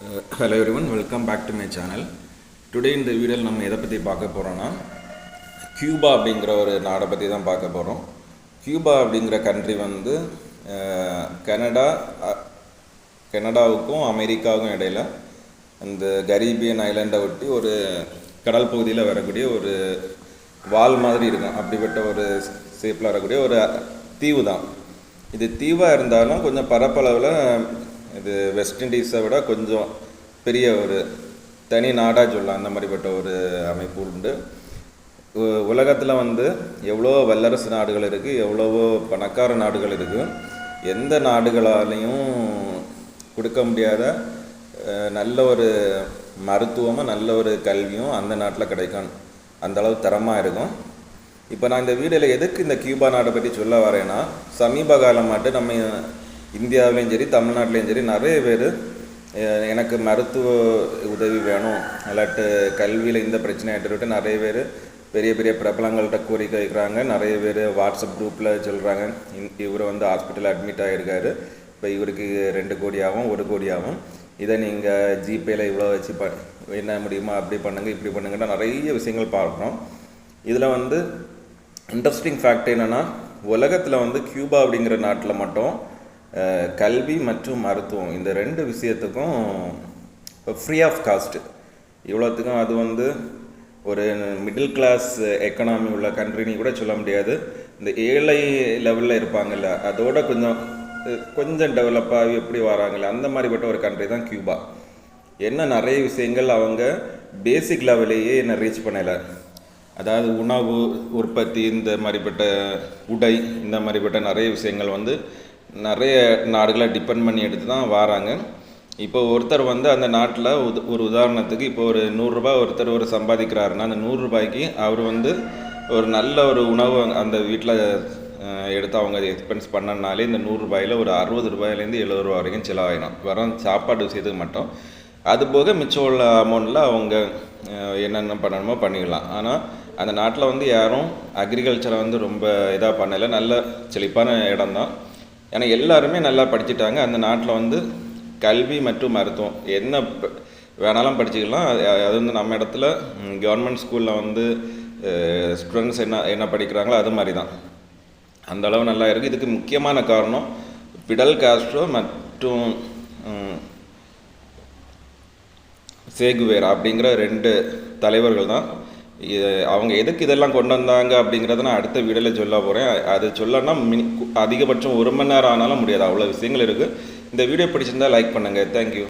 Hello everyone, welcome back to my channel. Today இந்த வீடியோவில் நம்ம எதை பற்றி பார்க்க போகிறோன்னா கியூபா அப்படிங்கிற ஒரு நாடை பற்றி தான் பார்க்க போகிறோம். கியூபா அப்படிங்கிற கண்ட்ரி வந்து கனடாவுக்கும் அமெரிக்காவுக்கும் இடையில் அந்த கரீபியன் ஐலாண்டை ஒட்டி ஒரு கடல் பகுதியில் வரக்கூடிய ஒரு வால் மாதிரி இருக்கும். அப்படிப்பட்ட ஒரு ஷேப்பில் வரக்கூடிய ஒரு தீவு தான். இது தீவாக இருந்தாலும் கொஞ்சம் பரப்பளவில் இது வெஸ்ட் இண்டீஸை விட கொஞ்சம் பெரிய ஒரு தனி நாடாக சொல்லலாம். அந்த மாதிரிப்பட்ட ஒரு அமைப்பு உண்டு. உலகத்தில் வந்து எவ்வளோ வல்லரசு நாடுகள் இருக்குது, எவ்வளவோ பணக்கார நாடுகள் இருக்குது. எந்த நாடுகளாலையும் கொடுக்க முடியாத நல்ல ஒரு மருத்துவமும் நல்ல ஒரு கல்வியும் அந்த நாட்டில் கிடைக்கும். அந்தளவு தரமாக இருக்கும். இப்போ நான் இந்த வீடியோவில் எதுக்கு இந்த கியூபா நாட்டை பற்றி சொல்ல வரேன்னா, சமீப காலம் மட்டும் நம்ம இந்தியாவிலையும் சரி தமிழ்நாட்டிலையும் சரி நிறைய பேர் எனக்கு மருத்துவ உதவி வேணும், இல்லாட்டு கல்வியில் இந்த பிரச்சனை ஆகிட்டு நிறைய பேர் பெரிய பெரிய பிரபலங்கள்கிட்ட கோரிக்கை வைக்கிறாங்க. நிறைய பேர் வாட்ஸ்அப் குரூப்பில் சொல்கிறாங்க, இவர் வந்து ஹாஸ்பிட்டலில் அட்மிட் ஆகியிருக்காரு, இப்போ இவருக்கு 2 கோடி ஆகும் 1 கோடி ஆகும், இதை நீங்கள் ஜிபேயில் இவ்வளோ வச்சு என்ன முடியுமா அப்படி பண்ணுங்கள் இப்படி பண்ணுங்கன்னா நிறைய விஷயங்கள் பார்க்குறோம். இதில் வந்து இன்ட்ரெஸ்டிங் ஃபேக்ட் என்னென்னா, உலகத்தில் வந்து கியூபா அப்படிங்கிற நாட்டில் மட்டும் கல்வி மற்றும் மருத்துவம் இந்த 2 விஷயத்துக்கும் ஃப்ரீ ஆஃப் காஸ்ட்டு இவ்வளோத்துக்கும். அது வந்து ஒரு மிடில் கிளாஸ் எக்கனாமி உள்ள கண்ட்ரின்னு கூட சொல்ல முடியாது. இந்த ஏழை லெவலில் இருப்பாங்கள்ல, அதோட கொஞ்சம் டெவலப் ஆகி எப்படி வராங்கல்ல, அந்த மாதிரிப்பட்ட ஒரு கண்ட்ரி தான் கியூபா. என்ன நிறைய விஷயங்கள் அவங்க பேசிக் லெவலையே என்ன ரீச் பண்ணலை. அதாவது உணவு உற்பத்தி, இந்த மாதிரிப்பட்ட உடை, இந்த மாதிரிப்பட்ட நிறைய விஷயங்கள் வந்து நிறைய நாடுகளை டிபெண்ட் பண்ணி எடுத்து தான் வராங்க. இப்போ ஒருத்தர் வந்து அந்த நாட்டில் ஒரு உதாரணத்துக்கு இப்போ ஒரு 100 ரூபாய் ஒருத்தர் ஒரு சம்பாதிக்கிறாருன்னா, அந்த 100 ரூபாய்க்கு அவர் வந்து ஒரு நல்ல ஒரு உணவு அந்த வீட்டில் எடுத்து அவங்க எக்ஸ்பென்ஸ் பண்ணனாலே இந்த 100 ரூபாயில் ஒரு 60 ரூபாயிலேருந்து 70 ரூபா வரைக்கும் செலவாயிடும், வரும் சாப்பாடு விஷயத்துக்கு மட்டும். அதுபோக மிச்சம் உள்ள அமௌண்ட்டில் அவங்க என்னென்ன பண்ணணுமோ பண்ணிக்கலாம். ஆனால் அந்த நாட்டில் வந்து யாரும் அக்ரிகல்ச்சரை வந்து ரொம்ப இதாக பண்ணலை. நல்ல செழிப்பான இடம் தான். ஏன்னா எல்லாருமே நல்லா படிச்சுட்டாங்க. அந்த நாட்டில் வந்து கல்வி மற்றும் மருத்துவம் என்ன வேணாலும் படிச்சுக்கலாம். அது வந்து நம்ம இடத்துல கவர்மெண்ட் ஸ்கூலில் வந்து ஸ்டூடெண்ட்ஸ் என்ன படிக்கிறாங்களோ அது மாதிரி தான். அந்த அளவு நல்லா இருக்குது. இதுக்கு முக்கியமான காரணம் பிடல் காஸ்ட்ரோ மற்றும் சேகுவேரா அப்படிங்கிற 2 தலைவர்கள் தான். அவங்க எதுக்கு இதெல்லாம் கொண்டு வந்தாங்க அப்படிங்கிறத நான் அடுத்த வீடியோவில் சொல்ல போகிறேன். அது சொல்லனா அதிகபட்சம் 1 மணி நேரம் ஆனாலும் முடியாது, அவ்வளோ விஷயங்கள் இருக்குது. இந்த வீடியோ பிடிச்சிருந்தால் லைக் பண்ணுங்கள். தேங்க்யூ.